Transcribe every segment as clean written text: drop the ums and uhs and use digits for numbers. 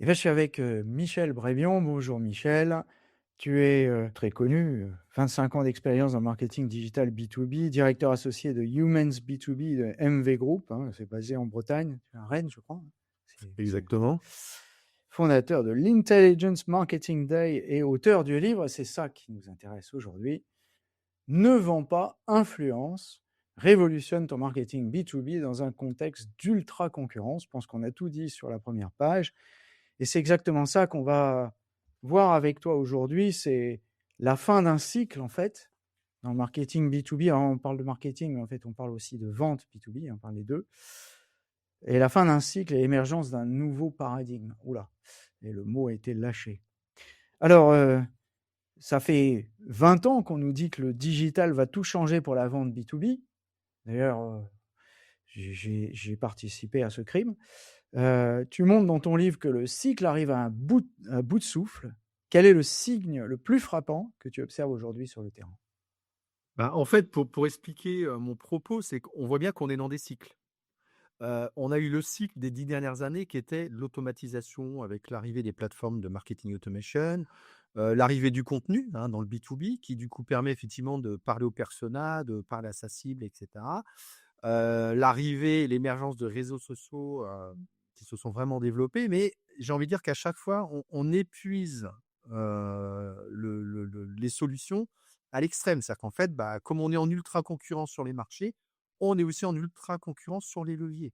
Et là, je suis avec Michel Brébion. Bonjour Michel. Tu es très connu, 25 ans d'expérience dans le marketing digital B2B, directeur associé de Humans B2B de MV Group, hein, c'est basé en Bretagne, à Rennes, je crois, hein. C'est Exactement. fondateur de l'Intelligence Marketing Day et auteur du livre, c'est ça qui nous intéresse aujourd'hui. Ne vends pas, influence, révolutionne ton marketing B2B dans un contexte d'ultra concurrence. Je pense qu'on a tout dit sur la première page. Et c'est exactement ça qu'on va voir avec toi aujourd'hui. C'est la fin d'un cycle, en fait, dans le marketing B2B. Alors, on parle de marketing, mais en fait, on parle aussi de vente B2B, on parle des deux. Et la fin d'un cycle et l'émergence d'un nouveau paradigme. Oula, et le mot a été lâché. Alors, ça fait 20 ans qu'on nous dit que le digital va tout changer pour la vente B2B. D'ailleurs, j'ai participé à ce crime. Tu montres dans ton livre que le cycle arrive à un bout de souffle. Quel est le signe le plus frappant que tu observes aujourd'hui sur le terrain? Bah, en fait, pour expliquer, mon propos, c'est qu'on voit bien qu'on est dans des cycles. On a eu le cycle des 10 dernières années qui était l'automatisation avec l'arrivée des plateformes de marketing automation, l'arrivée du contenu, hein, dans le B2B qui du coup permet effectivement de parler aux personas, de parler à sa cible et cetera. L'arrivée et l'émergence de réseaux sociaux, qui se sont vraiment développés, mais j'ai envie de dire qu'à chaque fois on épuise, les solutions à l'extrême. C'est-à-dire qu'en fait, bah, comme on est en ultra concurrence sur les marchés, on est aussi en ultra concurrence sur les leviers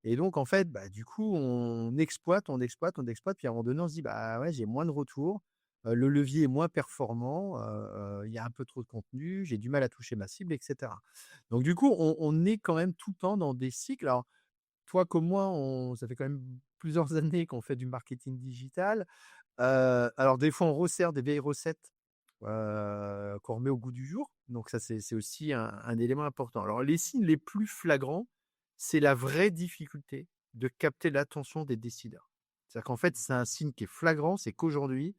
et donc en fait, bah, du coup, on exploite, on exploite, on exploite, puis à un moment donné, on se dit: «Bah, ouais, j'ai moins de retours, le levier est moins performant, il y a un peu trop de contenu, j'ai du mal à toucher ma cible» et cetera. Donc du coup, on est quand même tout le temps dans des cycles. Alors, toi comme moi, on ça fait quand même plusieurs années qu'on fait du marketing digital. Alors des fois, on resserre des vieilles recettes, qu'on remet au goût du jour. Donc ça, c'est aussi un élément important. Alors les signes les plus flagrants, c'est la vraie difficulté de capter l'attention des décideurs. C'est-à-dire qu'en fait, c'est un signe qui est flagrant, c'est qu'aujourd'hui,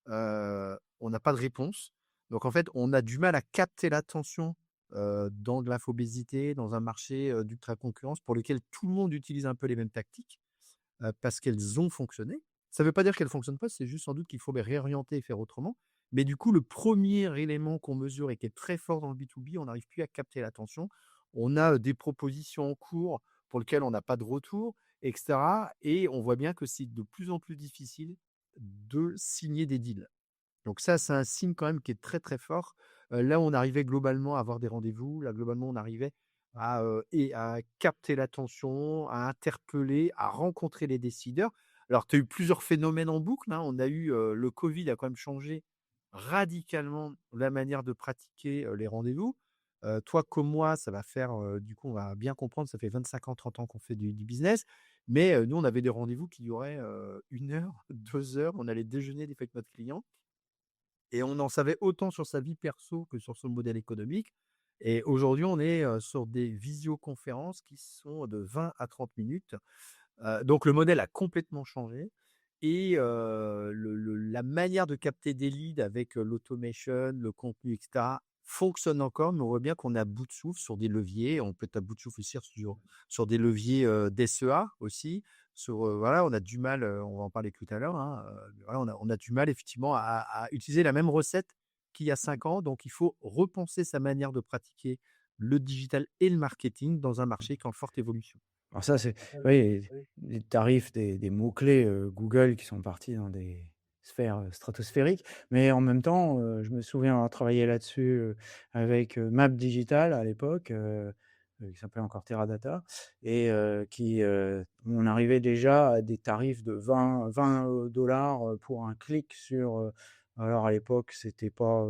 on n'a pas de réponse. Donc en fait, on a du mal à capter l'attention, dans de l'infobésité, dans un marché, d'ultra concurrence pour lequel tout le monde utilise un peu les mêmes tactiques, parce qu'elles ont fonctionné. Ça ne veut pas dire qu'elles ne fonctionnent pas, c'est juste sans doute qu'il faut les réorienter et faire autrement. Mais du coup, le premier élément qu'on mesure et qui est très fort dans le B2B, on n'arrive plus à capter l'attention. On a, des propositions en cours pour lesquelles on n'a pas de retour et cetera et on voit bien que c'est de plus en plus difficile de signer des deals. Donc ça, c'est un signe quand même qui est très, très fort. Là, on arrivait globalement à avoir des rendez-vous. Là, globalement, on arrivait à capter l'attention, à interpeller, à rencontrer les décideurs. Alors, tu as eu plusieurs phénomènes en boucle, hein. On a eu, le covid a quand même changé radicalement la manière de pratiquer, les rendez-vous. Toi comme moi, ça va faire, du coup, on va bien comprendre, ça fait 25 ans, 30 ans qu'on fait du business. Mais, nous, on avait des rendez-vous qui duraient, 1 heure, 2 heures. On allait déjeuner des fois avec notre client et on en savait autant sur sa vie perso que sur son modèle économique. Et aujourd'hui, on est, sur des visioconférences qui sont de 20 à 30 minutes. Donc le modèle a complètement changé et la manière de capter des leads avec, l'automation, le contenu et cetera, fonctionne encore, mais on voit bien qu'on est à bout de souffle sur des leviers. On peut être à bout de souffle aussi sur des leviers, d'SEA aussi. Sur, voilà, on a du mal, on va en parler tout à l'heure, hein, voilà, on a du mal effectivement à utiliser la même recette qu'il y a 5 ans. Donc il faut repenser sa manière de pratiquer le digital et le marketing dans un marché qui est en forte évolution. Alors ça, c'est oui, les tarifs des mots-clés, Google qui sont partis dans des sphères, stratosphériques. Mais en même temps, je me souviens avoir travaillé là-dessus, avec, Map Digital à l'époque, qui s'appelait encore Teradata et on arrivait déjà à des tarifs de 20 dollars pour un clic sur, alors à l'époque, c'était pas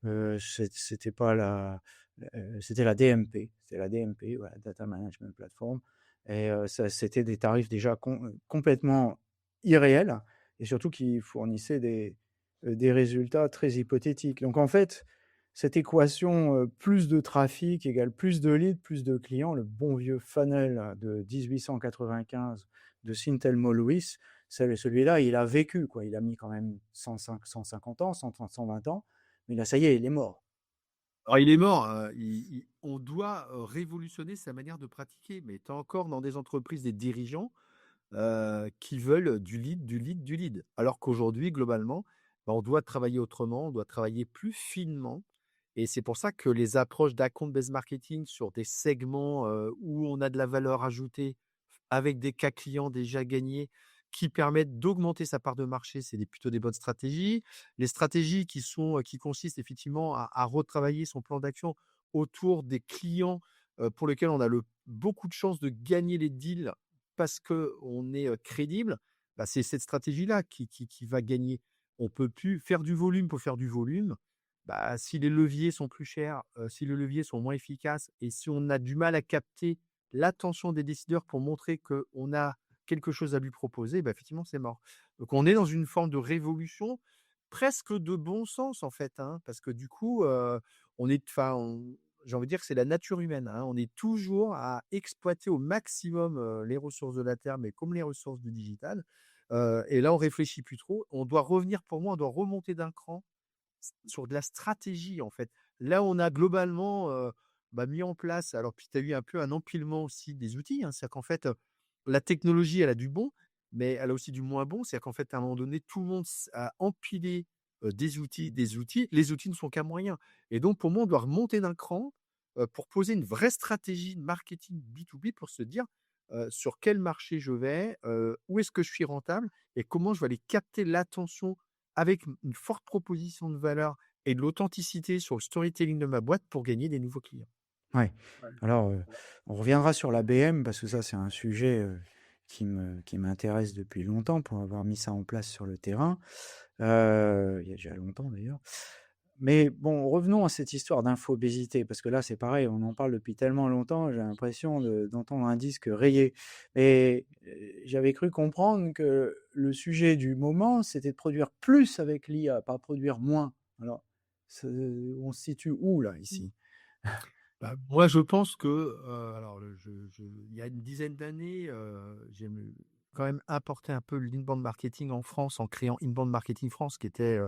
c'était la DMP. C'était la DMP, voilà, Data Management Platform. Et ça, c'était des tarifs déjà complètement irréels et surtout qui fournissaient des résultats très hypothétiques. Donc en fait, cette équation, plus de trafic égale plus de leads, plus de clients, le bon vieux funnel de 1895 de Sintelmo Lewis, celui-là, il a vécu, quoi. Il a mis quand même 150 ans, 120 ans, mais là, ça y est, il est mort. Alors il est mort, on doit, révolutionner sa manière de pratiquer, mais tu as encore dans des entreprises des dirigeants, qui veulent du lead, du lead, du lead. Alors qu'aujourd'hui, globalement, bah, on doit travailler autrement, on doit travailler plus finement et c'est pour ça que les approches d'account-based marketing sur des segments, où on a de la valeur ajoutée, avec des cas clients déjà gagnés, qui permettent d'augmenter sa part de marché, c'est plutôt des bonnes stratégies. Les stratégies qui consistent effectivement à retravailler son plan d'action autour des clients, pour lesquels on a beaucoup de chances de gagner les deals parce qu'on est, crédible, bah, c'est cette stratégie-là qui va gagner. On peut plus faire du volume pour faire du volume. Bah, si les leviers sont plus chers, si les leviers sont moins efficaces et si on a du mal à capter l'attention des décideurs pour montrer qu'on a quelque chose à lui proposer, bah, effectivement, c'est mort. Donc on est dans une forme de révolution, presque de bon sens, en fait, hein, parce que du coup, on est enfin, on j'ai envie de dire que c'est la nature humaine, hein. On est toujours à exploiter au maximum, les ressources de la terre, mais comme les ressources du digital, et là, on réfléchit plus trop. On doit revenir pour moi, on doit remonter d'un cran sur de la stratégie, en fait. Là, on a globalement, bah, mis en place alors puis tu as eu un peu un empilement aussi des outils, hein. C'est-à-dire qu'en fait, la technologie, elle a du bon, mais elle a aussi du moins bon. C'est-à-dire qu'en fait, à un moment donné, tout le monde a empilé, des outils, des outils. Les outils ne sont qu'un moyen et donc pour moi, on doit remonter d'un cran, pour poser une vraie stratégie de marketing B2B pour se dire, sur quel marché je vais, où est-ce que je suis rentable et comment je vais aller capter l'attention avec une forte proposition de valeur et de l'authenticité sur le storytelling de ma boîte pour gagner des nouveaux clients. Ouais. Ouais. Alors, on reviendra sur l'ABM parce que ça, c'est un sujet qui m'intéresse depuis longtemps pour avoir mis ça en place sur le terrain. Il y a déjà longtemps d'ailleurs. Mais bon, revenons à cette histoire d'infobésité parce que là, c'est pareil, on en parle depuis tellement longtemps, j'ai l'impression d'entendre un disque rayé. Mais j'avais cru comprendre que le sujet du moment, c'était de produire plus avec l'IA, pas produire moins. Alors, on se situe où là, ici? Bah, moi, je pense que, alors il y a une dizaine d'années, quand même apporté un peu l'inbound marketing en France en créant Inbound Marketing France, qui était,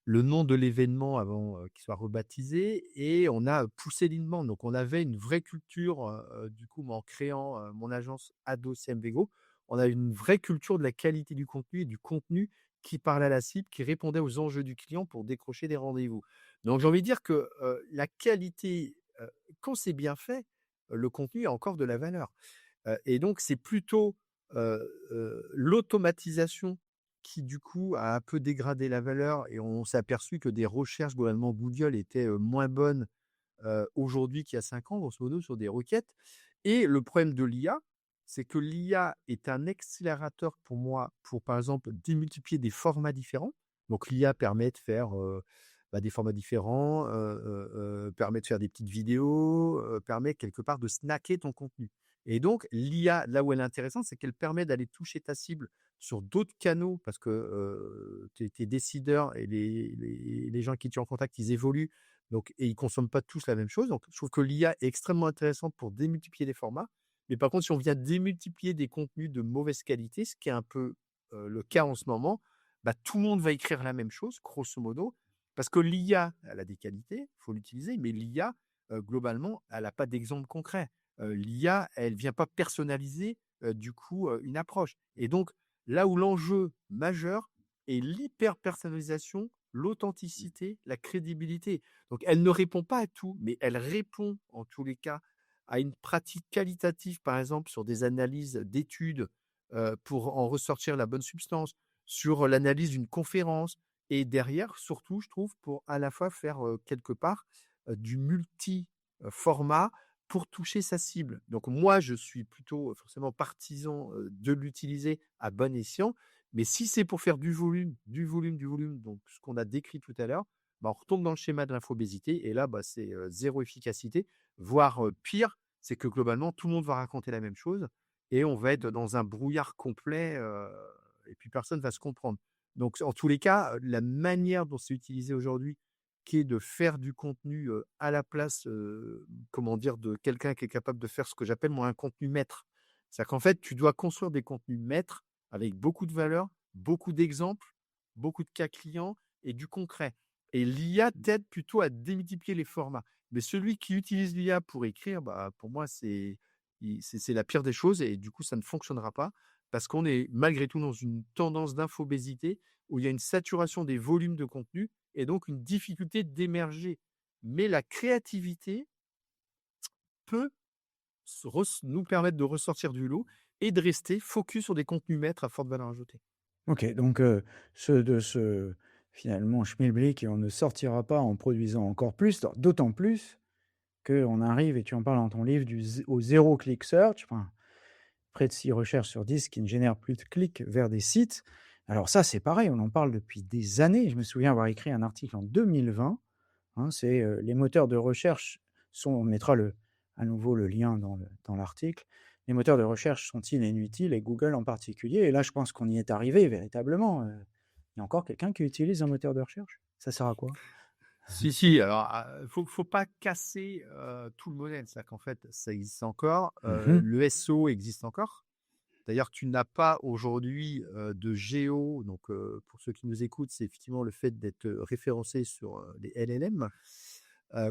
le nom de l'événement avant, qu'il soit rebaptisé et on a poussé l'inbound. Donc on avait une vraie culture, du coup, moi, en créant, mon agence Ado CMVGO, on a une vraie culture de la qualité du contenu et du contenu qui parlait à la cible, qui répondait aux enjeux du client pour décrocher des rendez-vous. Donc j'ai envie de dire que, la qualité, quand c'est bien fait, le contenu a encore de la valeur. Et donc c'est plutôt, l'automatisation qui du coup a un peu dégradé la valeur et on s'est aperçu que des recherches globalement Google étaient, moins bonnes, aujourd'hui qu'il y a 5 ans, grosso modo, sur des requêtes et le problème de l'IA, c'est que l'IA est un accélérateur pour moi, pour par exemple démultiplier des formats différents. Donc l'IA permet de faire, bah, des formats différents, permet de faire des petites vidéos, permet quelque part de snacker ton contenu. Et donc l'IA, là où elle est intéressante, c'est qu'elle permet d'aller toucher ta cible sur d'autres canaux parce que, tes décideurs et les gens qui tu es en contact, ils évoluent donc et ils consomment pas tous la même chose. Donc je trouve que l'IA est extrêmement intéressante pour démultiplier les formats. Mais par contre, si on vient démultiplier des contenus de mauvaise qualité, ce qui est un peu, le cas en ce moment, bah, tout le monde va écrire la même chose, grosso modo, parce que l'IA, elle a des qualités, il faut l'utiliser, mais l'IA, globalement, elle a pas d'exemple concret. L'IA, elle vient pas personnaliser, du coup, une approche et donc là où l'enjeu majeur est l'hyper personnalisation, l'authenticité, la crédibilité. Donc elle ne répond pas à tout, mais elle répond en tous les cas à une pratique qualitative, par exemple sur des analyses d'études, pour en ressortir la bonne substance, sur l'analyse d'une conférence et derrière, surtout, je trouve, pour à la fois faire, quelque part, du multi, format pour toucher sa cible. Donc moi, je suis plutôt, forcément partisan, de l'utiliser à bon escient, mais si c'est pour faire du volume, du volume, du volume, donc ce qu'on a décrit tout à l'heure, bah, on retombe dans le schéma de l'infobésité et là, bah, c'est, 0 efficacité, voire, pire, c'est que globalement tout le monde va raconter la même chose et on va être dans un brouillard complet, et puis personne va se comprendre. Donc en tous les cas, la manière dont c'est utilisé aujourd'hui, qui est de faire du contenu, à la place, comment dire? De quelqu'un qui est capable de faire ce que j'appelle moi un contenu maître. C'est-à-dire qu'en fait, tu dois construire des contenus maîtres avec beaucoup de valeur, beaucoup d'exemples, beaucoup de cas clients et du concret. Et l'IA t'aide plutôt à démultiplier les formats. Mais celui qui utilise l'IA pour écrire, bah, pour moi, c'est la pire des choses et du coup, ça ne fonctionnera pas parce qu'on est malgré tout dans une tendance d'infobésité où il y a une saturation des volumes de contenu et donc une difficulté d'émerger. Mais la créativité peut nous permettre de ressortir du lot et de rester focus sur des contenus maîtres à forte valeur ajoutée. OK, donc ce finalement schmilblick et on ne sortira pas en produisant encore plus, d'autant plus qu'on arrive et tu en parles dans ton livre au zéro click search, enfin, près de 6 recherches sur 10 qui ne génèrent plus de clics vers des sites. Alors ça, c'est pareil, on en parle depuis des années. Je me souviens avoir écrit un article en 2020, hein, c'est, les moteurs de recherche on mettra à nouveau le lien dans l'article. Les moteurs de recherche sont-ils inutiles et Google en particulier? Et là, je pense qu'on y est arrivé véritablement, il y a encore quelqu'un qui utilise un moteur de recherche? Ça sert à quoi? Si, si, alors, faut pas casser, tout le modèle. C'est-à-dire qu'en fait, ça existe encore, Mmh. le SEO existe encore. D'ailleurs, tu n'as pas aujourd'hui, de géo, donc pour ceux qui nous écoutent, c'est effectivement le fait d'être, référencé sur, les LLM,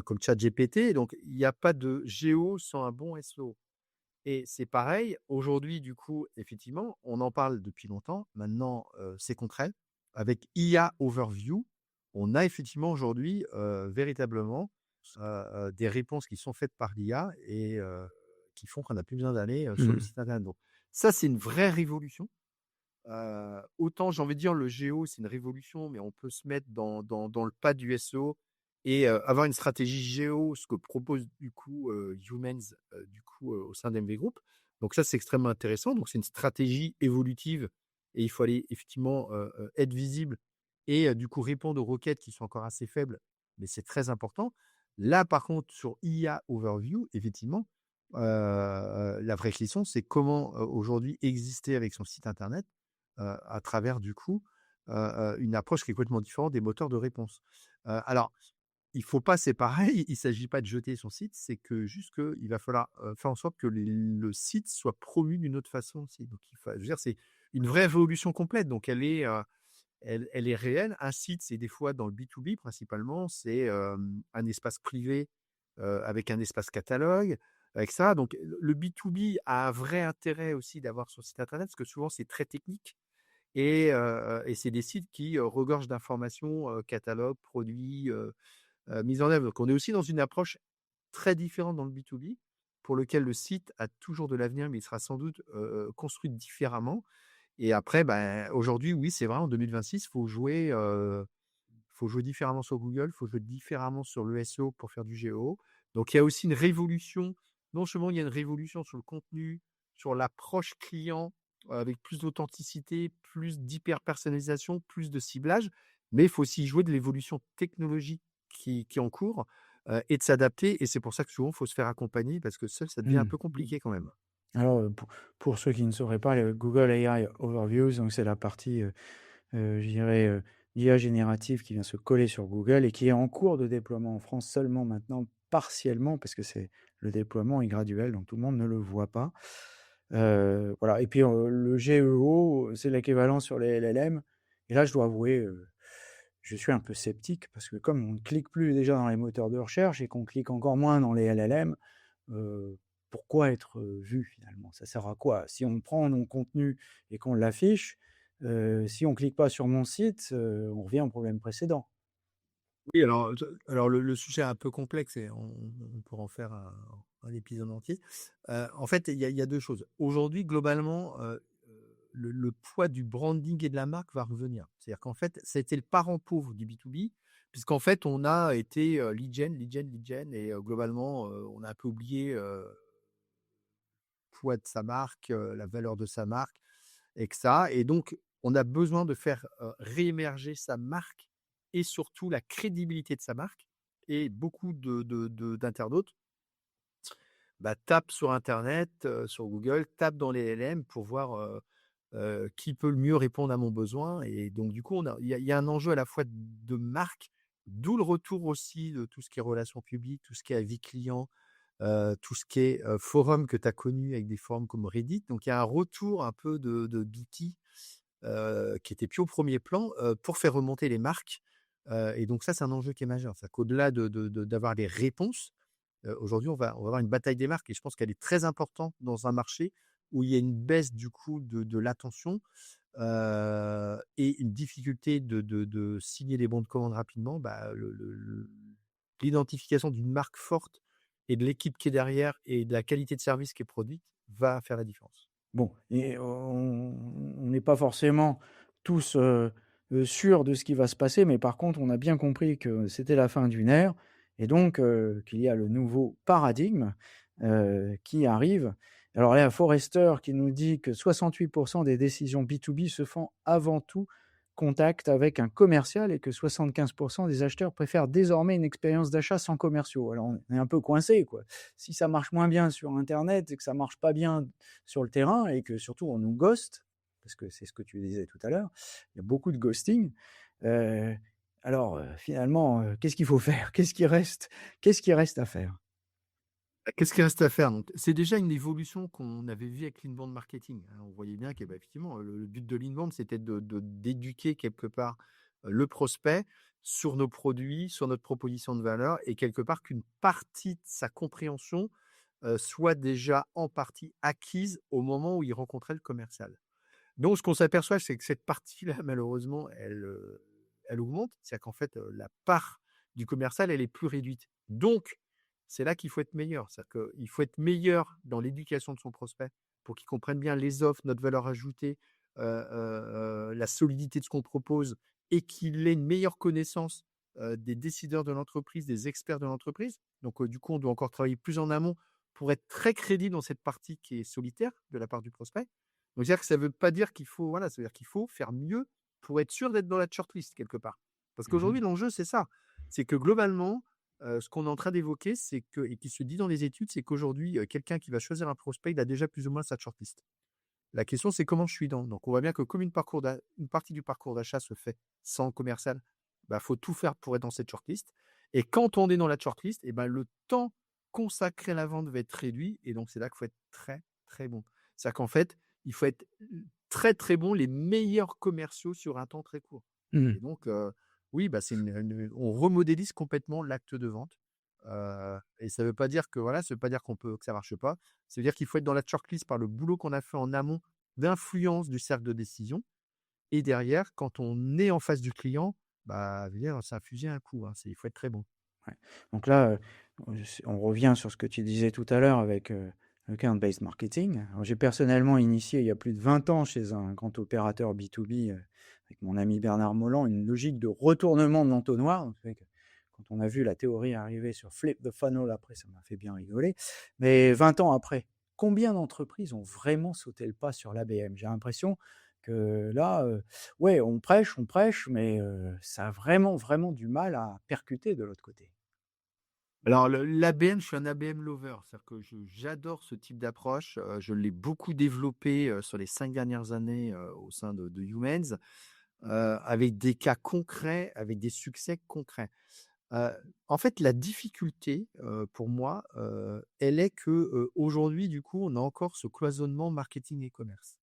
comme ChatGPT. Donc il n'y a pas de géo sans un bon SEO et c'est pareil, aujourd'hui, du coup, effectivement, on en parle depuis longtemps. Maintenant, c'est concret. Avec IA Overview, on a effectivement aujourd'hui, véritablement, des réponses qui sont faites par l'IA et qui font qu'on n'a plus besoin d'aller, sur le Mmh. site internet. Donc ça, c'est une vraie révolution. Autant j'ai envie de dire le géo, c'est une révolution, mais on peut se mettre dans le pas du SEO et avoir une stratégie géo, ce que propose du coup, Humans, du coup, au sein d'MV Group. Donc ça, c'est extrêmement intéressant. Donc c'est une stratégie évolutive et il faut aller effectivement, être visible et du coup répondre aux requêtes qui sont encore assez faibles, mais c'est très important. Là, par contre, sur IA Overview, effectivement, la vraie question, c'est comment, aujourd'hui exister avec son site internet à travers du coup, une approche qui est complètement différente des moteurs de réponse. Alors, il faut pas c'est pareil, il s'agit pas de jeter son site, c'est que juste qu'il va falloir, faire en sorte que le site soit promu d'une autre façon aussi. Donc je veux dire, c'est une vraie évolution complète, donc elle est réelle. Un site, c'est des fois dans le B2B principalement, c'est, un espace privé, avec un espace catalogue, avec ça. Donc le B2B a un vrai intérêt aussi d'avoir son site internet parce que souvent c'est très technique et c'est des sites qui, regorgent d'informations, catalogues, produits, mise en œuvre. Donc on est aussi dans une approche très différente dans le B2B, pour lequel le site a toujours de l'avenir, mais il sera sans doute, construit différemment et après, ben, aujourd'hui, oui, c'est vrai, en 2026, faut jouer différemment sur Google, faut jouer différemment sur le SEO pour faire du géo. Donc il y a aussi une révolution. Non seulement il y a une révolution sur le contenu, sur l'approche client, avec plus d'authenticité, plus d'hyper-personnalisation, plus de ciblage, mais il faut aussi jouer de l'évolution technologique qui est en cours, et de s'adapter et c'est pour ça que souvent, il faut se faire accompagner parce que seul, ça devient un Mmh. peu compliqué quand même. Alors, pour ceux qui ne sauraient pas, le Google AI Overviews, donc c'est la partie, je dirais, d'IA générative qui vient se coller sur Google et qui est en cours de déploiement en France seulement maintenant, partiellement, parce que le déploiement est graduel, donc tout le monde ne le voit pas. Voilà et puis, le GEO, c'est l'équivalent sur les LLM et là, je dois avouer, je suis un peu sceptique parce que comme on ne clique plus déjà dans les moteurs de recherche et qu'on clique encore moins dans les LLM, heu, pourquoi être, vu finalement? Ça sert à quoi? Si on prend mon contenu et qu'on l'affiche, si on clique pas sur mon site, on revient au problème précédent. Oui, alors le sujet est un peu complexe et on pourra en faire un épisode entier. En fait, il y a 2 choses. Aujourd'hui, globalement, le poids du branding et de la marque va revenir. C'est-à-dire qu'en fait, ça a été le parent pauvre du B2B, puisqu'en fait, on a été, lead gen, lead gen, lead gen et globalement, on a un peu oublié, le poids de sa marque, la valeur de sa marque et que ça et donc on a besoin de faire, réémerger sa marque et surtout la crédibilité de sa marque et beaucoup d'internautes, bah, tapent sur internet, sur Google, tapent dans les LLM pour voir, qui peut le mieux répondre à mon besoin et donc du coup, il y a un enjeu à la fois de marque, d'où le retour aussi de tout ce qui est relations publiques, tout ce qui est avis client, tout ce qui est, forum que tu as connu avec des forums comme Reddit. Donc il y a un retour un peu d'outils, qui étaient plus au premier plan, pour faire remonter les marques, et donc ça, c'est un enjeu qui est majeur. C'est-à-dire qu'au-delà d'avoir les réponses, aujourd'hui, on va avoir une bataille des marques et je pense qu'elle est très importante dans un marché où il y a une baisse du coup de l'attention et une difficulté de signer des bons de commande rapidement, bah, l'identification d'une marque forte et de l'équipe qui est derrière et de la qualité de service qui est produite va faire la différence. Bon et on n'est pas forcément tous, sûrs de ce qui va se passer, mais par contre, on a bien compris que c'était la fin d'une ère et donc qu'il y a le nouveau paradigme, qui arrive. Alors il y a Forrester qui nous dit que 68 des décisions B2B se font avant tout contact avec un commercial et que 75 des acheteurs préfèrent désormais une expérience d'achat sans commerciaux. Alors on est un peu coincé, quoi. Si ça marche moins bien sur internet et que ça marche pas bien sur le terrain et que surtout on nous ghost, parce que c'est ce que tu disais tout à l'heure, il y a beaucoup de ghosting. Euh, alors finalement, qu'est-ce qu'il faut faire? Qu'est-ce qui reste à faire? Bah, qu'est-ce qu'il reste à faire? Donc, c'est déjà une évolution qu'on avait vue avec l'inbound marketing, hein. On voyait bien que, bah, effectivement, le but de l'inbound, c'était d'éduquer quelque part, le prospect sur nos produits, sur notre proposition de valeur et quelque part qu'une partie de sa compréhension, soit déjà en partie acquise au moment où il rencontrait le commercial. Donc ce qu'on s'aperçoit, c'est que cette partie-là, malheureusement, elle augmente. C'est-à-dire qu'en fait, la part du commercial, elle est plus réduite. Donc, c'est là qu'il faut être meilleur. C'est-à-dire qu'il faut être meilleur dans l'éducation de son prospect pour qu'il comprenne bien les offres, notre valeur ajoutée, la solidité de ce qu'on propose et qu'il ait une meilleure connaissance, des décideurs de l'entreprise, des experts de l'entreprise. Donc, du coup, on doit encore travailler plus en amont pour être très crédible dans cette partie qui est solitaire de la part du prospect. Donc c'est-à-dire que ça veut pas dire qu'il faut voilà, ça veut dire qu'il faut faire mieux pour être sûr d'être dans la shortlist quelque part. Parce Mhm. qu'aujourd'hui, l'enjeu, c'est ça. C'est que globalement, ce qu'on est en train d'évoquer, c'est que et qui se dit dans les études, c'est qu'aujourd'hui, quelqu'un qui va choisir un prospect, il a déjà plus ou moins sa shortlist. La question, c'est comment je suis dans. Donc on voit bien que comme une partie du parcours d'achat se fait sans commercial, bah, faut tout faire pour être dans cette shortlist et quand on est dans la shortlist et ben, le temps consacré à la vente va être réduit et donc c'est là qu'il faut être très, très bon. C'est-à-dire qu'en fait, il faut être, très, très bon, les meilleurs commerciaux sur un temps très court et Mhm. donc oui, bah, c'est on remodélise complètement l'acte de vente, et ça veut pas dire que voilà, ça veut pas dire que ça marche pas. Ça veut dire qu'il faut être dans la shortlist par le boulot qu'on a fait en amont d'influence du cercle de décision et derrière, quand on est en face du client, bah, je veux dire, c'est un fusil à un coup, hein, il faut être très bon. Ouais. Donc là, on revient sur ce que tu disais tout à l'heure avec le account-based marketing. Alors, j'ai personnellement initié il y a plus de 20 ans chez un grand opérateur B2B avec mon ami Bernard Molland une logique de retournement de l'entonnoir. Donc, c'est vrai que quand on a vu la théorie arriver sur Flip the Funnel, après, ça m'a fait bien rigoler. Mais 20 ans après, combien d'entreprises ont vraiment sauté le pas sur l'ABM? J'ai l'impression que là, ouais, on prêche, mais ça a vraiment, vraiment du mal à percuter de l'autre côté. Alors l'ABM, je suis un ABM lover, c'est-à-dire que j'adore ce type d'approche, je l'ai beaucoup développé, sur les 5 dernières années, au sein de Humans, avec des cas concrets, avec des succès concrets. Heu, En fait, la difficulté, pour moi, elle est que, aujourd'hui, du coup, on a encore ce cloisonnement marketing et commerce.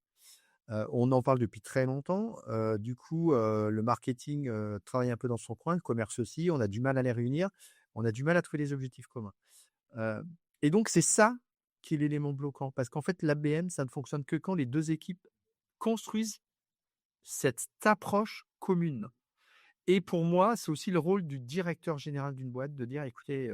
On en parle depuis très longtemps, du coup, le marketing, travaille un peu dans son coin, le commerce aussi, on a du mal à les réunir, on a du mal à trouver des objectifs communs. Heu et donc c'est ça qui est l'élément bloquant parce qu'en fait, l'ABM, ça ne fonctionne que quand les 2 équipes construisent cette approche commune. Et pour moi, c'est aussi le rôle du directeur général d'une boîte de dire: «Écoutez,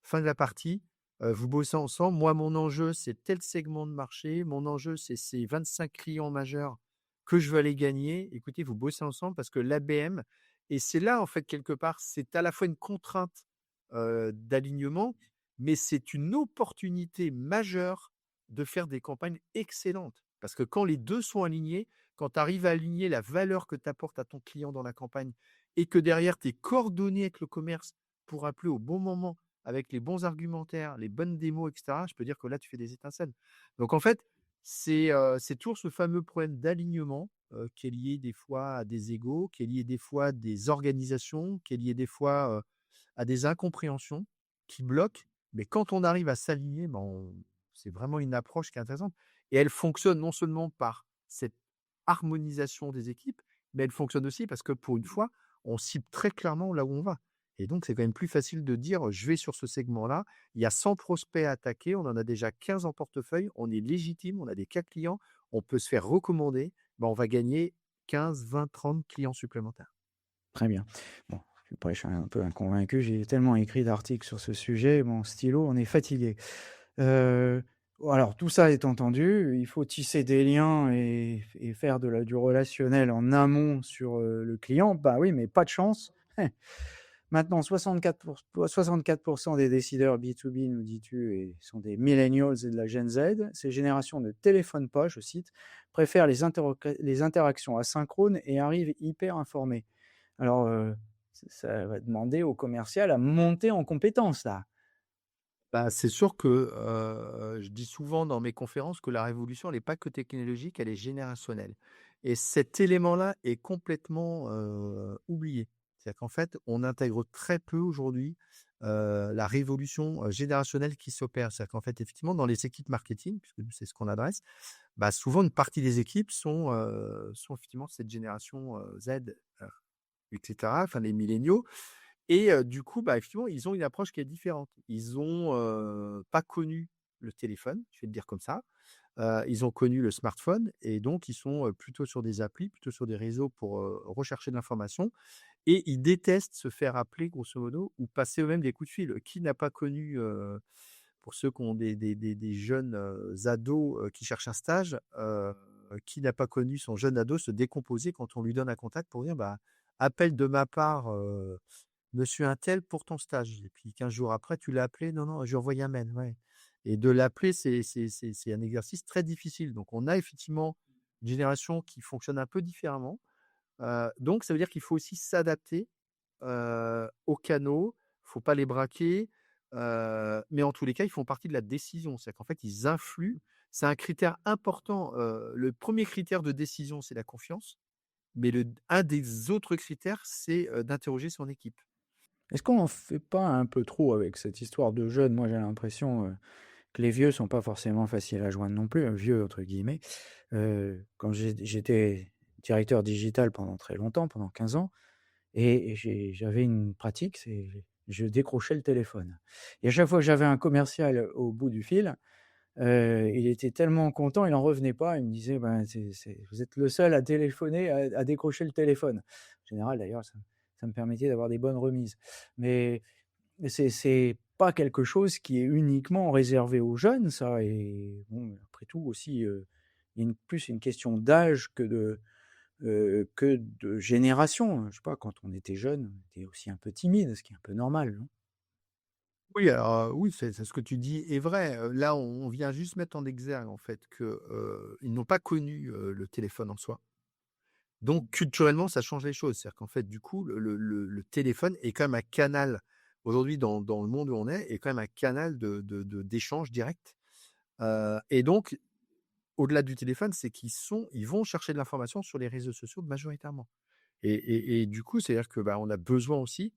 fin de la partie, vous bossez ensemble. Moi, mon enjeu, c'est tel segment de marché. Mon enjeu, c'est ces 25 clients majeurs que je veux aller gagner. Écoutez, vous bossez ensemble parce que l'ABM» et c'est là, en fait, quelque part, c'est à la fois une contrainte, d'alignement, mais c'est une opportunité majeure de faire des campagnes excellentes. Parce que quand les 2 sont alignés, quand tu arrives à aligner la valeur que tu apportes à ton client dans la campagne et que derrière tu es coordonné avec le commerce pour appeler au bon moment, avec les bons argumentaires, les bonnes démos et cetera, je peux dire que là, tu fais des étincelles. Donc en fait, c'est toujours ce fameux problème d'alignement, qui est lié des fois à des égos, qui est lié des fois à des organisations, qui est lié des fois, à des incompréhensions qui bloquent. Mais quand on arrive à s'aligner, ben, c'est vraiment une approche qui est intéressante et elle fonctionne non seulement par cette harmonisation des équipes, mais elle fonctionne aussi parce que pour une fois, on cible très clairement là où on va. Et donc, c'est quand même plus facile de dire: «Je vais sur ce segment-là, il y a 100 prospects à attaquer, on en a déjà 15 en portefeuille, on est légitime, on a des cas clients, on peut se faire recommander». Bah, on va gagner 15, 20, 30 clients supplémentaires. Très bien. Bon, je prêche un peu un convaincu, j'ai tellement écrit d'articles sur ce sujet, mon stylo en est fatigué. Heu, alors tout ça est entendu, il faut tisser des liens et faire du relationnel en amont sur, le client. Bah oui, mais pas de chance. Maintenant 64 des décideurs B2B, nous dis-tu, sont des millennials et de la Gen Z. Ces générations ne téléphonent pas, je cite, préfèrent les interactions asynchrones et arrivent hyper informés. Alors, ça va demander au commercial à monter en compétences là. Bah, c'est sûr que, je dis souvent dans mes conférences que la révolution, elle est pas que technologique, elle est générationnelle et cet élément-là est complètement, oublié. C'est-à-dire qu'en fait, on intègre très peu aujourd'hui, la révolution, générationnelle qui s'opère. C'est-à-dire qu'en fait, effectivement, dans les équipes marketing, puisque nous, c'est ce qu'on adresse, bah, souvent une partie des équipes sont effectivement de cette génération, Z, et cetera, enfin les milléniaux et du coup, bah, effectivement, ils ont une approche qui est différente. Ils ont, pas connu le téléphone, je vais le dire comme ça. Ils ont connu le smartphone et donc ils sont, plutôt sur des applis, plutôt sur des réseaux pour, rechercher de l'information et ils détestent se faire appeler grosso modo ou passer eux-mêmes des coups de fil. Qui n'a pas connu, pour ceux qui ont des jeunes, ados, qui cherchent un stage, qui n'a pas connu son jeune ado se décomposer quand on lui donne un contact pour dire: «Bah, appelle de ma part, monsieur untel pour ton stage» et puis 15 jours après, tu l'as appelé? «Non, non, je lui ai envoyé un mail», ouais et de l'appeler, c'est un exercice très difficile. Donc on a effectivement une génération qui fonctionne un peu différemment. Donc ça veut dire qu'il faut aussi s'adapter, aux canaux. Faut pas les braquer, mais en tous les cas, ils font partie de la décision. C'est-à-dire qu'en fait, ils influent. C'est un critère important, le premier critère de décision, c'est la confiance, mais un des autres critères, c'est, d'interroger son équipe. Est-ce qu'on en fait pas un peu trop avec cette histoire de jeunes? Moi, j'ai l'impression, que les vieux sont pas forcément faciles à joindre non plus, «vieux» entre guillemets. Quand j'étais directeur digital pendant très longtemps, pendant 15 ans et j'avais une pratique, c'est je décrochais le téléphone et à chaque fois que j'avais un commercial au bout du fil, il était tellement content, il en revenait pas. Il me disait: «Ben, c'est vous êtes le seul à téléphoner, à décrocher le téléphone». En général d'ailleurs, ça me permettait d'avoir des bonnes remises. Mais c'est pas quelque chose qui est uniquement réservé aux jeunes ça et bon, après tout aussi, il y a plus une question d'âge que de génération. Je sais pas, quand on était jeune, on était aussi un peu timide, ce qui est un peu normal, non? Oui, alors, oui, c'est ce que tu dis est vrai. Là, on vient juste mettre en exergue, en fait, que, ils n'ont pas connu, le téléphone en soi. Donc culturellement, ça change les choses. C'est-à-dire qu'en fait, du coup, le téléphone est quand même un canal aujourd'hui dans le monde où on est quand même un canal d'échange direct. Et donc au-delà du téléphone, c'est ils vont chercher de l'information sur les réseaux sociaux majoritairement. Et du coup, c'est-à-dire que, bah, on a besoin aussi,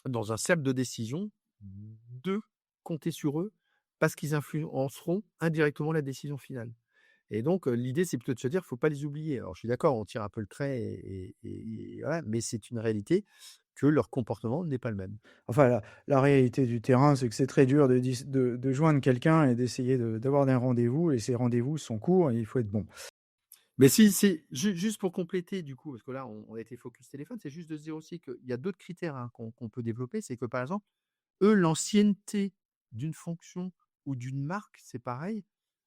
dans un cercle de décision, de compter sur eux parce qu'ils influenceront indirectement la décision finale. Et donc, l'idée, c'est plutôt de se dire: «Faut pas les oublier». Alors je suis d'accord, on tire un peu le trait et voilà, mais c'est une réalité que leur comportement n'est pas le même. Enfin, la réalité du terrain, c'est que c'est très dur de joindre quelqu'un et d'essayer d'avoir des rendez-vous et ces rendez-vous sont courts et il faut être bon. Mais si c'est juste pour compléter du coup, parce que là, on a été focus téléphone, c'est juste de se dire aussi qu'il y a d'autres critères, hein, qu'on peut développer. C'est que, par exemple, eux, l'ancienneté d'une fonction ou d'une marque, c'est pareil.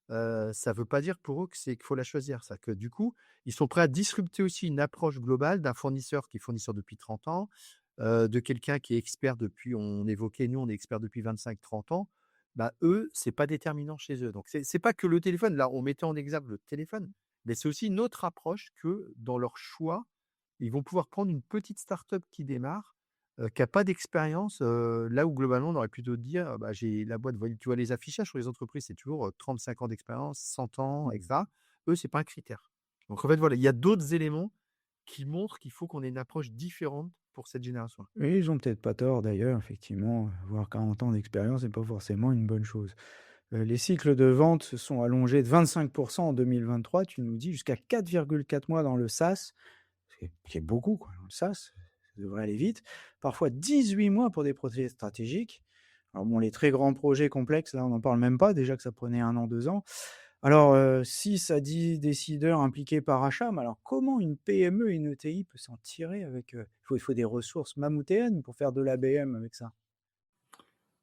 Ça veut pas dire pour eux que c'est qu'il faut la choisir. C'est que du coup, ils sont prêts à disrupter aussi une approche globale d'un fournisseur qui est fournisseur depuis 30 ans, de quelqu'un qui est expert depuis on évoquait nous, on est expert depuis 25, 30 ans. Bah, eux, c'est pas déterminant chez eux. Donc c'est pas que le téléphone. Là, on mettait en exemple le téléphone, mais c'est aussi une autre approche que dans leur choix, ils vont pouvoir prendre une petite start-up qui démarre, qui a pas d'expérience, là où globalement on aurait plutôt dire: «Bah, j'ai la boîte», tu vois les affichages sur les entreprises, c'est toujours, 35 ans d'expérience, 100 ans et Mmh. cetera. Eux, c'est pas un critère. Donc en fait, voilà, il y a d'autres éléments qui montrent qu'il faut qu'on ait une approche différente pour cette génération-là. Et ils ont peut-être pas tort d'ailleurs, effectivement, avoir 40 ans d'expérience n'est pas forcément une bonne chose. Les cycles de vente se sont allongés de 25 en 2023, tu nous dis jusqu'à 4,4 mois dans le SaaS, ce qui est beaucoup quoi, dans le SaaS. ça devrait aller vite. Parfois 18 mois pour des projets stratégiques. Alors bon, les très grands projets complexes, là, on n'en parle même pas, déjà que ça prenait 1 an, 2 ans. Alors, 6 à 10 décideurs impliqués par achat, mais alors comment une PME, une ETI peut s'en tirer avec, il faut des ressources mammoutéennes pour faire de l'ABM avec ça?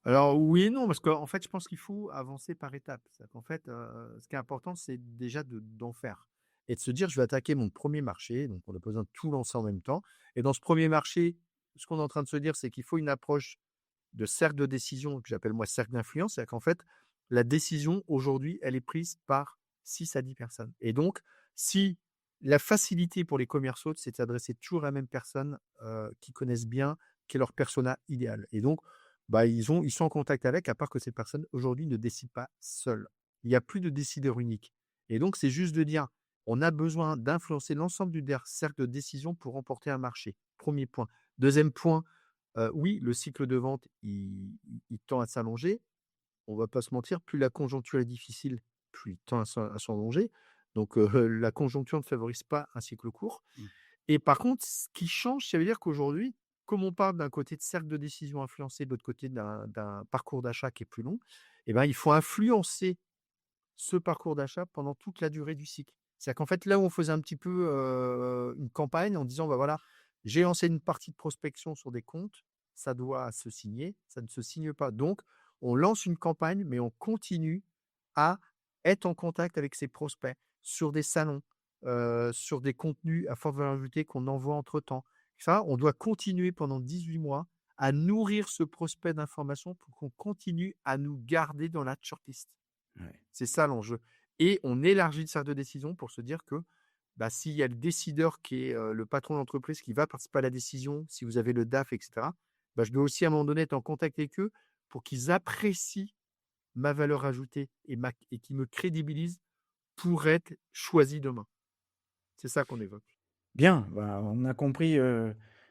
Alors oui et non, parce qu'en fait, je pense qu'il faut avancer par étapes. C'est-à-dire qu'en fait, ce qui est important, c'est déjà d'en faire et de se dire: «Je vais attaquer mon premier marché», donc on a besoin de tout lancer en même temps et dans ce premier marché, ce qu'on est en train de se dire, c'est qu'il faut une approche de cercle de décision que j'appelle moi cercle d'influence. C'est-à-dire qu'en fait, la décision aujourd'hui, elle est prise par 6 à 10 personnes et donc si la facilité pour les commerciaux, c'est de s'adresser toujours à la même personne, qu'ils connaissent bien, qui est leur persona idéal et donc bah, ils sont en contact avec, à part que ces personnes, aujourd'hui, ne décident pas seules. Il y a plus de décideur unique et donc c'est juste de dire: «On a besoin d'influencer l'ensemble du cercle de décision pour remporter un marché». Premier point. Deuxième point, oui, le cycle de vente, il tend à s'allonger. On va pas se mentir, plus la conjoncture est difficile, plus il tend à s'allonger. Donc, la conjoncture ne favorise pas un cycle court. Mmh. Et par contre, ce qui change, ça veut dire qu'aujourd'hui, comme on parle d'un côté de cercle de décision influencé, de l'autre côté d'un parcours d'achat qui est plus long, eh ben, il faut influencer ce parcours d'achat pendant toute la durée du cycle. C'est-à-dire qu'en fait, là où on faisait un petit peu, une campagne en disant: «Bah, voilà, j'ai lancé une partie de prospection sur des comptes, ça doit se signer, ça ne se signe pas». Donc on lance une campagne, mais on continue à être en contact avec ses prospects sur des salons, sur des contenus à forte valeur ajoutée qu'on envoie entre-temps. Ça, on doit continuer pendant 18 mois à nourrir ce prospect d'informations pour qu'on continue à nous garder dans la shortlist. Ouais. C'est ça l'enjeu et on élargit le cercle de décision pour se dire que, bah, s'il y a le décideur qui est, le patron de l'entreprise qui va participer à la décision, si vous avez le DAF et cetera, bah, je dois aussi à un moment donné être en contact avec eux pour qu'ils apprécient ma valeur ajoutée et qu'ils me crédibilisent pour être choisi demain. C'est ça qu'on évoque. Bien, bah, on a compris,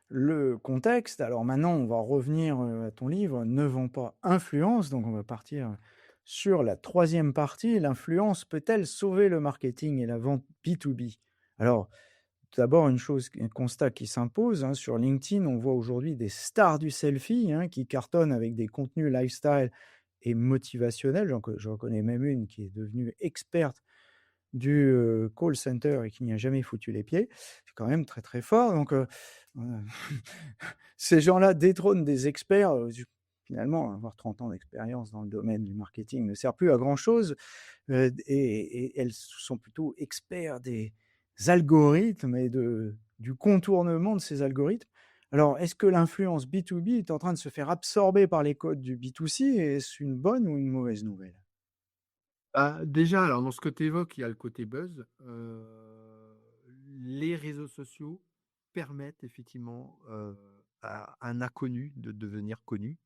le contexte. Alors maintenant, on va revenir, à ton livre «Ne vends pas, influence», donc on va partir sur la troisième partie. L'influence peut-elle sauver le marketing et la vente B2B? Alors, tout d'abord, une chose, un constat qui s'impose, hein, sur LinkedIn, on voit aujourd'hui des stars du selfie, hein, qui cartonnent avec des contenus lifestyle et motivationnels. J'en connais même une qui est devenue experte du, call center et qui n'y a jamais foutu les pieds. C'est quand même très, très fort donc heu, ces gens-là détrônent des experts, finalement, avoir 30 ans d'expérience dans le domaine du marketing ne sert plus à grand chose, et elles sont plutôt experts des algorithmes et du contournement de ces algorithmes. Alors, est-ce que l'influence B2B est en train de se faire absorber par les codes du B2C et est-ce une bonne ou une mauvaise nouvelle? Ah, déjà, alors dans ce que tu évoques, il y a le côté buzz. Les réseaux sociaux permettent effectivement, à un inconnu de devenir connu,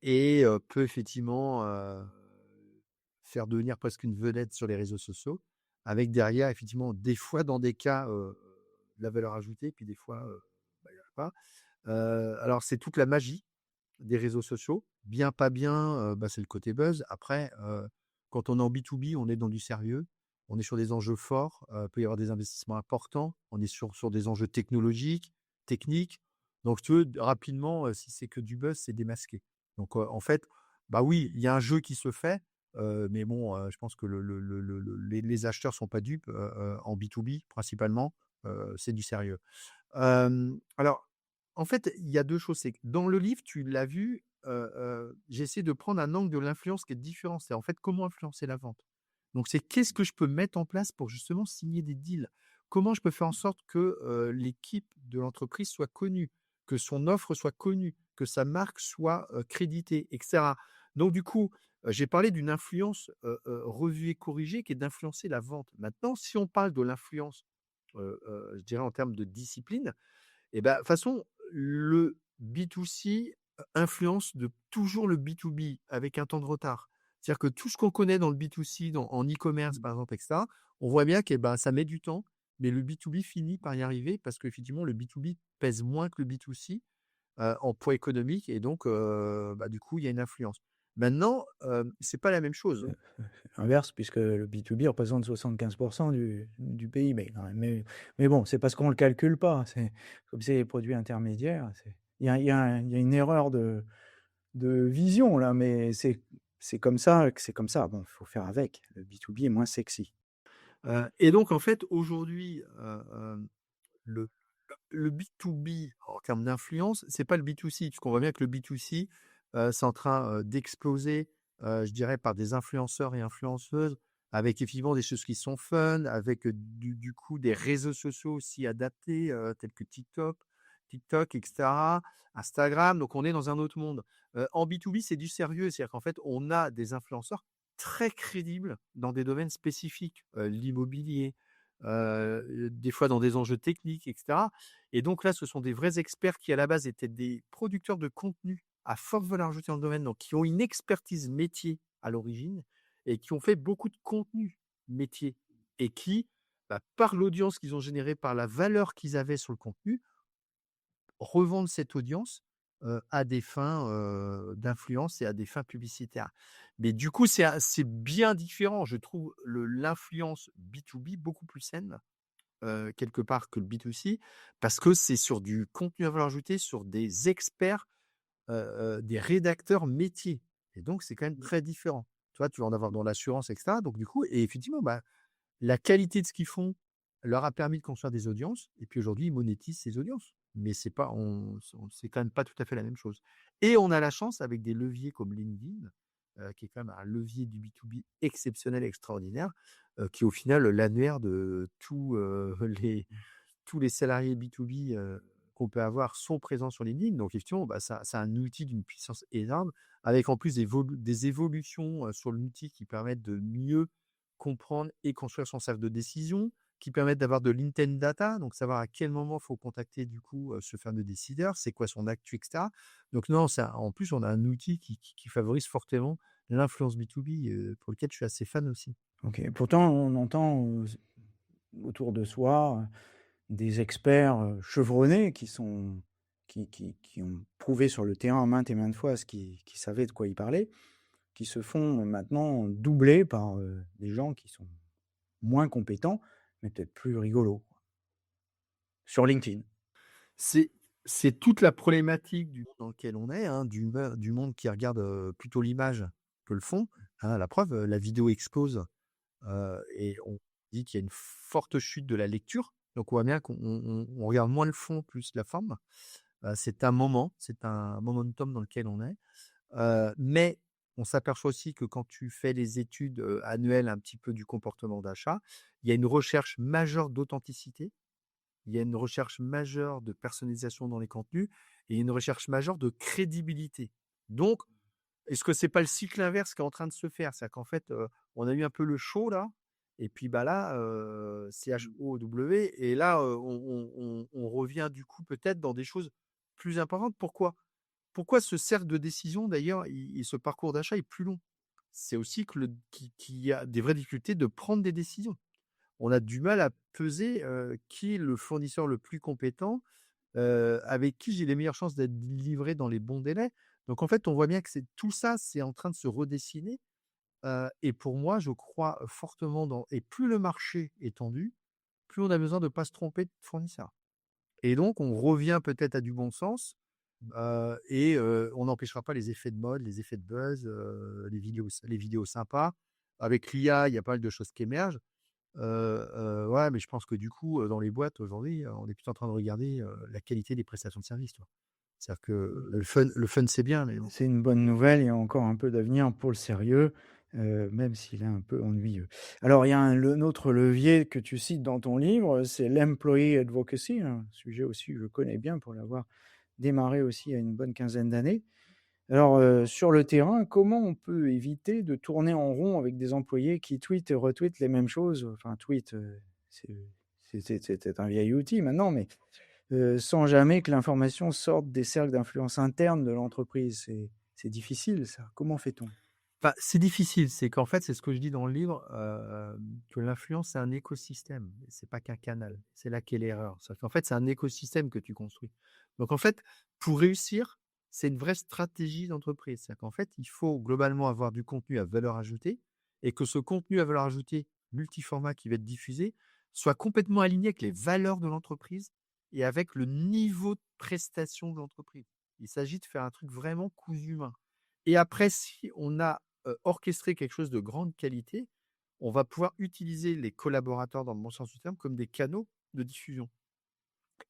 et peut effectivement, faire devenir presque une vedette sur les réseaux sociaux, avec derrière effectivement des fois dans des cas, la valeur ajoutée, puis des fois, bah, il y en a pas. Alors c'est toute la magie des réseaux sociaux. Bien, pas bien, bah, c'est le côté buzz. Après, quand on est en B2B, on est dans du sérieux. On est sur des enjeux forts, peut y avoir des investissements importants. On est sur des enjeux technologiques, techniques. Donc si tu veux, rapidement, si c'est que du buzz, c'est démasqué. Donc, en fait, bah, oui, il y a un jeu qui se fait, mais bon, je pense que les acheteurs sont pas dupes, en B2B principalement, c'est du sérieux. Alors, en fait, il y a 2 choses, c'est que dans le livre, tu l'as vu, j'ai essayé de prendre un angle de l'influence qui est différent. C'est en fait comment influencer la vente. Donc c'est qu'est-ce que je peux mettre en place pour justement signer des deals? Comment je peux faire en sorte que, l'équipe de l'entreprise soit connue, que son offre soit connue, que sa marque soit, créditée et cetera. Donc du coup, j'ai parlé d'une influence, revue et corrigée qui est d'influencer la vente. Maintenant, si on parle de l'influence, je dirais en termes de discipline, et bah, de toute façon, le B2C influence de toujours le B2B avec un temps de retard. C'est-à-dire que tout ce qu'on connaît dans le B2C, en e-commerce par exemple et cetera, on voit bien que, bah, ça met du temps, mais le B2B finit par y arriver parce qu'effectivement le B2B pèse moins que le B2C, en poids économique et donc bah, du coup, il y a une influence. Maintenant, c'est pas la même chose. Heu, inverse puisque le B2B représente 75 du PIB quand même. Mais bon, c'est parce qu'on le calcule pas. C'est comme c'est les produits intermédiaires, il y a une erreur de vision là, mais c'est comme ça que c'est comme ça. Bon, il faut faire avec. Le B2B est moins sexy. Et donc en fait, aujourd'hui, le le B2B en termes d'influence, c'est pas le B2C, puisqu'on voit bien que le B2C, c'est en train, d'exploser, je dirais par des influenceurs et influenceuses avec effectivement des choses qui sont fun, avec, du coup des réseaux sociaux aussi adaptés, tels que TikTok et cetera, Instagram, donc on est dans un autre monde. En B2B, c'est du sérieux, c'est-à-dire qu'en fait, on a des influenceurs très crédibles dans des domaines spécifiques, l'immobilier, des fois dans des enjeux techniques et cetera. Et donc là, ce sont des vrais experts qui, à la base, étaient des producteurs de contenu à forte valeur ajoutée dans le domaine, donc qui ont une expertise métier à l'origine et qui ont fait beaucoup de contenu métier et qui, par l'audience qu'ils ont générée, par la valeur qu'ils avaient sur le contenu, revendent cette audience, à des fins, d'influence et à des fins publicitaires. Mais du coup, c'est bien différent. Je trouve l'influence B2B beaucoup plus saine, quelque part que le B2C, parce que c'est sur du contenu à valeur ajoutée, sur des experts, des rédacteurs métiers et donc c'est quand même très différent. Toi, tu vas en avoir dans l'assurance et cetera, donc du coup et effectivement, la qualité de ce qu'ils font leur a permis de construire des audiences et puis aujourd'hui, ils monétisent ces audiences. Mais c'est pas c'est quand même pas tout à fait la même chose et on a la chance avec des leviers comme LinkedIn, qui est quand même un levier du B2B exceptionnel et extraordinaire, qui est au final l'annuaire de les tous les salariés B2B, qu'on peut avoir sont présents sur LinkedIn. Donc effectivement, ça c'est un outil d'une puissance énorme avec en plus des évolutions, sur l'outil qui permettent de mieux comprendre et construire son cercle de décision, qui permettent d'avoir de l'intent data, donc savoir à quel moment il faut contacter du coup, ce fameux décideur, c'est quoi son actu et cetera. Donc non, ça en plus, on a un outil qui favorise fortement l'influence B2B, pour lequel je suis assez fan aussi. OK. Pourtant, on entend, autour de soi, des experts, chevronnés qui ont prouvé sur le terrain maintes et maintes fois qu'ils savaient de quoi ils parlaient, qui se font maintenant doubler par, des gens qui sont moins compétents, mais peut-être plus rigolos, sur LinkedIn. C'est c'est toute la problématique du monde dans lequel on est, hein, du monde qui regarde, plutôt l'image que le fond, hein. La preuve, la vidéo explose, et on dit qu'il y a une forte chute de la lecture. Donc on voit bien qu'on regarde moins le fond, plus la forme. C'est un momentum dans lequel on est. Mais on s'aperçoit aussi que quand tu fais les études, annuelles un petit peu du comportement d'achat, il y a une recherche majeure d'authenticité, il y a une recherche majeure de personnalisation dans les contenus et une recherche majeure de crédibilité. Donc, est-ce que c'est pas le cycle inverse qui est en train de se faire? C'est-à-dire qu'en fait, on a eu un peu le show là et puis, là, CHOW et là, on revient du coup peut-être dans des choses plus importantes. Pourquoi? Pourquoi ce cercle de décision d'ailleurs et ce parcours d'achat est plus long? C'est aussi que qu'il y a des vraies difficultés de prendre des décisions. On a du mal à peser, qui est le fournisseur le plus compétent, avec qui j'ai les meilleures chances d'être livré dans les bons délais. Donc en fait, on voit bien que c'est tout ça, c'est en train de se redessiner, et pour moi, je crois fortement dans et plus le marché est tendu, plus on a besoin de pas se tromper de fournisseur. Et donc on revient peut-être à du bon sens, on n'empêchera pas les effets de mode, les effets de buzz, les vidéos sympas. Avec l'IA, il y a pas mal de choses qui émergent. Ouais, mais je pense que du coup, dans les boîtes aujourd'hui, on est plutôt en train de regarder, la qualité des prestations de service, tu vois? C'est-à-dire que le fun c'est bien, mais bon. C'est une bonne nouvelle, il y a encore un peu d'avenir pour le sérieux, même s'il est un peu ennuyeux. Alors il y a un autre levier que tu cites dans ton livre, c'est l'employee advocacy, un sujet aussi que je connais bien pour l'avoir démarré aussi il y a une bonne quinzaine d'années. Alors, sur le terrain, comment on peut éviter de tourner en rond avec des employés qui tweetent et retweetent les mêmes choses? Enfin tweet, c'est c'est un vieil outil maintenant, mais sans jamais que l'information sorte des cercles d'influence interne de l'entreprise. C'est difficile ça. Comment fait-on? Enfin, c'est difficile, c'est qu'en fait, c'est ce que je dis dans le livre, que l'influence, c'est un écosystème, c'est pas qu'un canal. C'est là qu'est l'erreur. C'est qu'en fait, c'est un écosystème que tu construis. Donc en fait, pour réussir, c'est une vraie stratégie d'entreprise. C'est-à-dire qu'en fait, il faut globalement avoir du contenu à valeur ajoutée et que ce contenu à valeur ajoutée multiformat qui va être diffusé soit complètement aligné avec les valeurs de l'entreprise et avec le niveau de prestation de l'entreprise. Il s'agit de faire un truc vraiment cousu main. Et après, si on a orchestré quelque chose de grande qualité, on va pouvoir utiliser les collaborateurs, dans le bon sens du terme, comme des canaux de diffusion.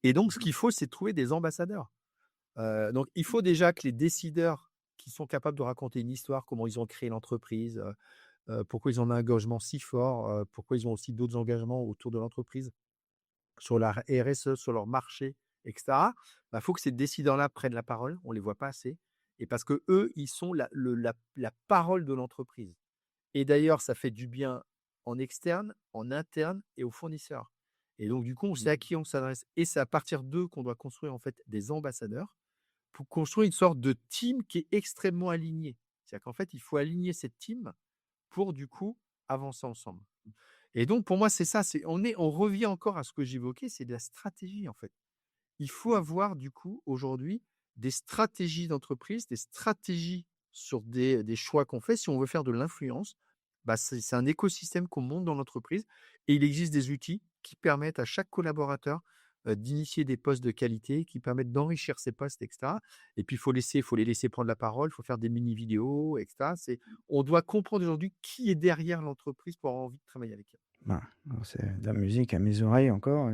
Et donc, ce Mmh. qu'il faut, c'est trouver des ambassadeurs. Donc, il faut déjà que les décideurs qui sont capables de raconter une histoire, comment ils ont créé l'entreprise, pourquoi ils ont un engagement si fort, pourquoi ils ont aussi d'autres engagements autour de l'entreprise, sur la RSE, sur leur marché, et cetera. Bah, faut que ces décideurs-là prennent la parole, on les voit pas assez et parce qu'eux, ils sont la parole de l'entreprise et d'ailleurs, ça fait du bien en externe, en interne et aux fournisseurs et donc du coup, on sait à Mmh. qui on s'adresse et c'est à partir d'eux qu'on doit construire, en fait, des ambassadeurs pour construire une sorte de team qui est extrêmement alignée. C'est-à-dire qu'en fait, il faut aligner cette team pour, du coup, avancer ensemble. Et donc pour moi, c'est ça, on revient encore à ce que j'évoquais, c'est de la stratégie, en fait. Il faut avoir du coup aujourd'hui des stratégies d'entreprise, des stratégies sur des choix qu'on fait. Si on veut faire de l'influence, bah, c'est un écosystème qu'on monte dans l'entreprise et il existe des outils qui permettent à chaque collaborateur d'initier des postes de qualité, qui permettent d'enrichir ses postes, etc. Et puis il faut les laisser prendre la parole, il faut faire des mini vidéos, etc. On doit comprendre aujourd'hui qui est derrière l'entreprise pour avoir envie de travailler avec elle. Ben, alors c'est de la musique à mes oreilles encore,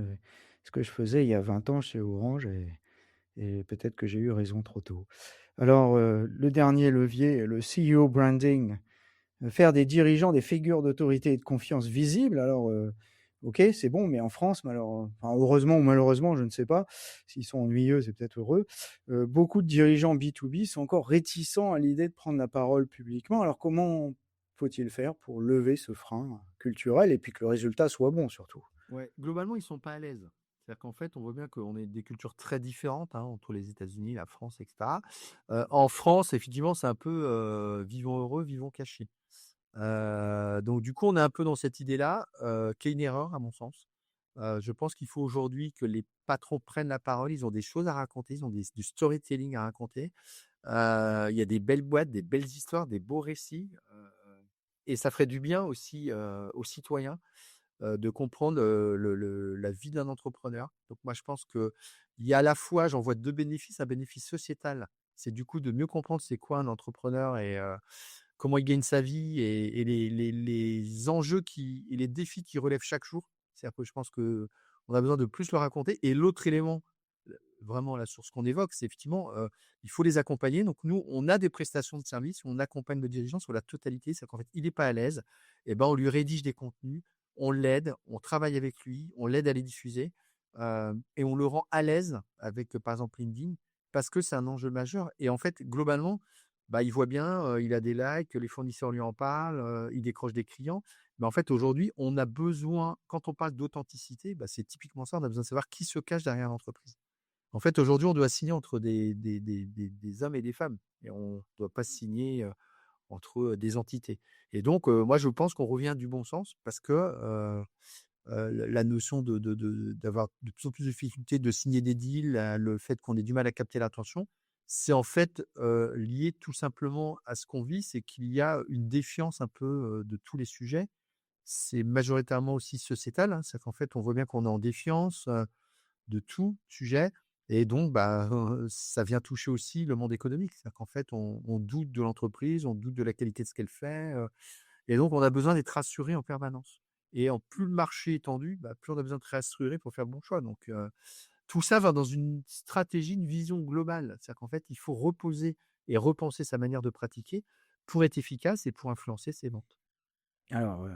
ce que je faisais il y a 20 ans chez Orange et peut-être que j'ai eu raison trop tôt. Alors, le dernier levier, le CEO branding, faire des dirigeants des figures d'autorité et de confiance visibles. Alors, OK, c'est bon, mais en France, enfin, heureusement ou malheureusement, je ne sais pas, s'ils sont ennuyeux, c'est peut-être heureux, beaucoup de dirigeants B2B sont encore réticents à l'idée de prendre la parole publiquement. Alors comment faut-il faire pour lever ce frein culturel et puis que le résultat soit bon surtout? Ouais, globalement, ils sont pas à l'aise. C'est-à-dire qu'en fait, on voit bien qu'on est des cultures très différentes, hein, entre les États-Unis, la France, et cetera. En France, effectivement, c'est un peu, vivons heureux, vivons cachés. Donc du coup, on est un peu dans cette idée-là, qui est une erreur à mon sens. Je pense qu'il faut aujourd'hui que les patrons prennent la parole. Ils ont des choses à raconter, ils ont du storytelling à raconter. Il y a des belles boîtes, des belles histoires, des beaux récits, et ça ferait du bien aussi, aux citoyens de comprendre, la vie d'un entrepreneur. Donc moi, je pense qu'il y a à la fois, j'en vois 2 bénéfices. Un bénéfice sociétal, c'est du coup de mieux comprendre c'est quoi un entrepreneur et comment il gagne sa vie et les enjeux et les défis qu'il relève chaque jour. C'est-à-dire que je pense qu'on a besoin de plus le raconter et l'autre élément, vraiment la source qu'on évoque, c'est effectivement, il faut les accompagner. Donc nous, on a des prestations de services, on accompagne le dirigeant sur la totalité. C'est-à-dire qu'en fait, il est pas à l'aise et ben, on lui rédige des contenus, on l'aide, on travaille avec lui, on l'aide à les diffuser, et on le rend à l'aise avec, par exemple, LinkedIn parce que c'est un enjeu majeur et en fait, globalement, bah, il voit bien, il a des likes, les fournisseurs lui en parlent, il décroche des clients. Mais en fait, aujourd'hui, on a besoin quand on parle d'authenticité, bah, c'est typiquement ça, on a besoin de savoir qui se cache derrière l'entreprise. En fait, aujourd'hui, on doit signer entre des hommes et des femmes et on ne doit pas signer, entre, des entités et donc moi, je pense qu'on revient du bon sens parce que, la notion d'avoir de plus en plus de difficultés de signer des deals, le fait qu'on ait du mal à capter l'attention, c'est en fait, lié tout simplement à ce qu'on vit, c'est qu'il y a une défiance un peu, de tous les sujets. C'est majoritairement aussi sociétal, hein, c'est qu'en fait, on voit bien qu'on est en défiance, de tout sujet et donc bah, ça vient toucher aussi le monde économique. C'est-à-dire qu'en fait, on doute de l'entreprise, on doute de la qualité de ce qu'elle fait, et donc on a besoin d'être rassuré en permanence et en plus le marché est tendu, bah, plus on a besoin de se rassurer pour faire le bon choix donc tout ça va dans une stratégie, une vision globale. C'est-à-dire qu'en fait, il faut reposer et repenser sa manière de pratiquer pour être efficace et pour influencer ses ventes. Alors,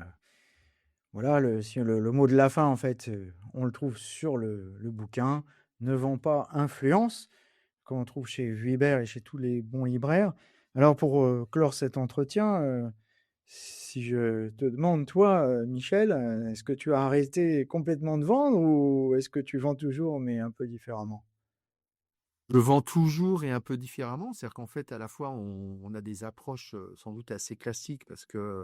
voilà le mot de la fin en fait, on le trouve sur le bouquin. Ne vend pas, influence, qu'on trouve chez Vuibert et chez tous les bons libraires. Alors pour, clore cet entretien, si je te demande toi, Michel, est-ce que tu as arrêté complètement de vendre ou est-ce que tu vends toujours mais un peu différemment? Je vends toujours et un peu différemment. C'est-à-dire qu'en fait, à la fois, on a des approches, sans doute assez classiques parce que,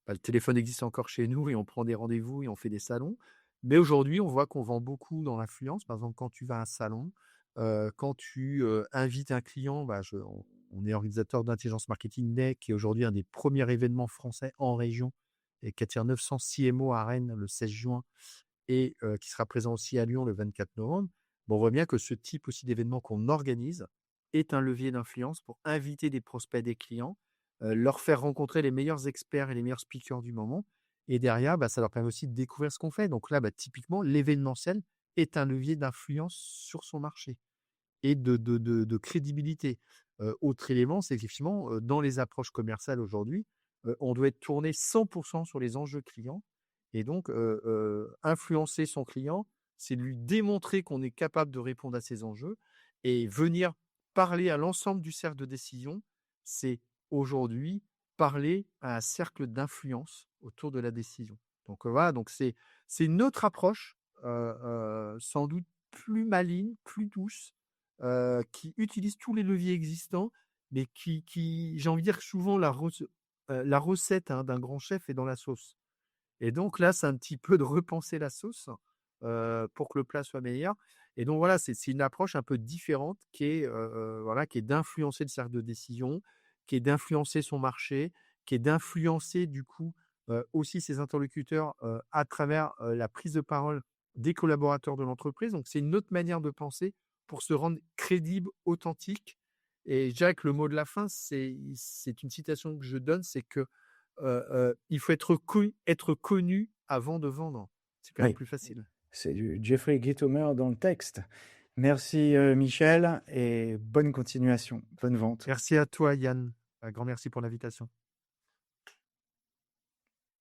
bah, le téléphone existe encore chez nous et on prend des rendez-vous et on fait des salons. Mais aujourd'hui, on voit qu'on vend beaucoup dans l'influence. Par exemple, quand tu vas à un salon, Quand tu, invites un client, on est organisateur d'Intelligence Marketing Day, qui est aujourd'hui un des premiers événements français en région et qui attire 900 CMO à Rennes le 16 juin et qui sera présent aussi à Lyon le 24 novembre. On voit bien que ce type aussi d'événement qu'on organise est un levier d'influence pour inviter des prospects, des clients, leur faire rencontrer les meilleurs experts et les meilleurs speakers du moment et derrière, ça leur permet aussi de découvrir ce qu'on fait. Donc là, typiquement, l'événementiel est un levier d'influence sur son marché et de crédibilité. Autre élément, c'est qu'effectivement, dans les approches commerciales aujourd'hui, on doit être tourné 100 sur les enjeux clients et donc influencer son client, c'est lui démontrer qu'on est capable de répondre à ses enjeux et venir parler à l'ensemble du cercle de décision, c'est aujourd'hui parler à un cercle d'influence autour de la décision. Donc voilà, donc c'est une autre approche, sans doute plus maligne, plus douce, qui utilise tous les leviers existants, mais qui j'ai envie de dire que souvent la recette, hein, d'un grand chef est dans la sauce. Et donc là, c'est un petit peu de repenser la sauce, pour que le plat soit meilleur. Et donc voilà, c'est une approche un peu différente qui est, voilà, qui est d'influencer le cercle de décision, qui est d'influencer son marché, qui est d'influencer du coup, aussi ses interlocuteurs, à travers, la prise de parole des collaborateurs de l'entreprise. Donc c'est une autre manière de penser pour se rendre crédible, authentique. Et je dirais que le mot de la fin, c'est une citation que je donne, c'est que il faut être connu avant de vendre. C'est quand même Oui, plus facile. c'est du Jeffrey Gitomer dans le texte. Merci Michel et bonne continuation, bonne vente. Merci à toi Yann. Un grand merci pour l'invitation.